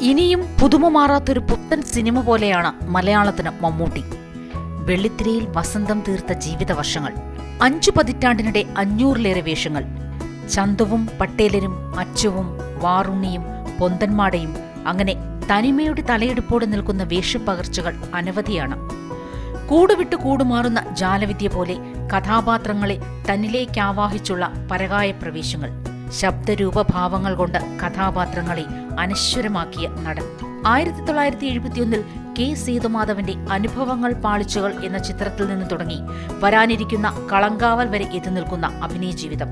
ഇനിയും പുതുമ മാറാത്തൊരു പുത്തൻ സിനിമ പോലെയാണ് മലയാളത്തിന് മമ്മൂട്ടി. വെള്ളിത്തിരയിൽ വസന്തം തീർത്ത ജീവിത വർഷങ്ങൾ, 5 പതിറ്റാണ്ടിനിടെ 500-ലേറെ വേഷങ്ങൾ, ചന്തുവും പട്ടേലരും അച്ചുവും വാറുണ്ണിയും പൊന്തന്മാടയും, അങ്ങനെ തനിമയുടെ തലയെടുപ്പോടെ നിൽക്കുന്ന വേഷപ്പകർച്ചകൾ അനവധിയാണ്. കൂടുവിട്ട് കൂടുമാറുന്ന ജാലവിദ്യ പോലെ കഥാപാത്രങ്ങളെ തന്നിലേക്കാവാഹിച്ചുള്ള പരകായ പ്രവേശങ്ങൾ, ശബ്ദരൂപഭാവങ്ങൾ കൊണ്ട് കഥാപാത്രങ്ങളെ അനശ്വരമാക്കിയ നടൻ. 1971 കെ സേതുമാധവന്റെ അനുഭവങ്ങൾ പാളിച്ചകൾ എന്ന ചിത്രത്തിൽ നിന്ന് തുടങ്ങി വരാനിരിക്കുന്ന കളങ്കാവൽ വരെ എത്തി നിൽക്കുന്ന അഭിനയ ജീവിതം.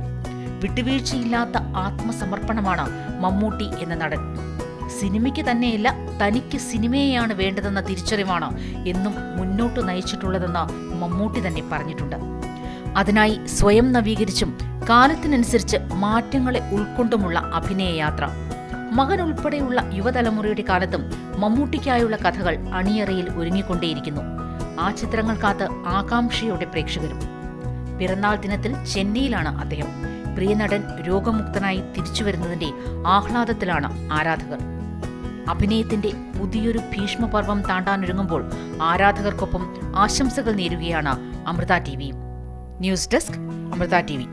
വിട്ടുവീഴ്ചയില്ലാത്ത ആത്മസമർപ്പണമാണ് മമ്മൂട്ടി എന്ന നടൻ. സിനിമയ്ക്ക് തന്നെയല്ല, തനിക്ക് സിനിമയെയാണ് വേണ്ടതെന്ന തിരിച്ചറിവാണ് എന്നും മുന്നോട്ട് നയിച്ചിട്ടുള്ളതെന്ന് മമ്മൂട്ടി തന്നെ പറഞ്ഞിട്ടുണ്ട്. അതിനായി സ്വയം നവീകരിച്ചും കാലത്തിനനുസരിച്ച് മാറ്റങ്ങളെ ഉൾക്കൊണ്ടുമുള്ള അഭിനയയാത്ര. മകൻ ഉൾപ്പെടെയുള്ള യുവതലമുറയുടെ കാലത്തും മമ്മൂട്ടിക്കായുള്ള കഥകൾ അണിയറയിൽ ഒരുങ്ങിക്കൊണ്ടേയിരിക്കുന്നു. ആ ചിത്രങ്ങൾ കാത്ത് ആകാംക്ഷയോടെ പ്രേക്ഷകരും. പിറന്നാൾ ദിനത്തിൽ ചെന്നൈയിലാണ് അദ്ദേഹം. പ്രിയനടൻ രോഗമുക്തനായി തിരിച്ചുവരുന്നതിന്റെ ആഹ്ലാദത്തിലാണ് ആരാധകർ. അഭിനയത്തിന്റെ പുതിയൊരു ഭീഷ്മപർവം താണ്ടാനൊരുങ്ങുമ്പോൾ ആരാധകർക്കൊപ്പം ആശംസകൾ നേരുകയാണ് അമൃത ടിവിയും. News desk, Amrita TV.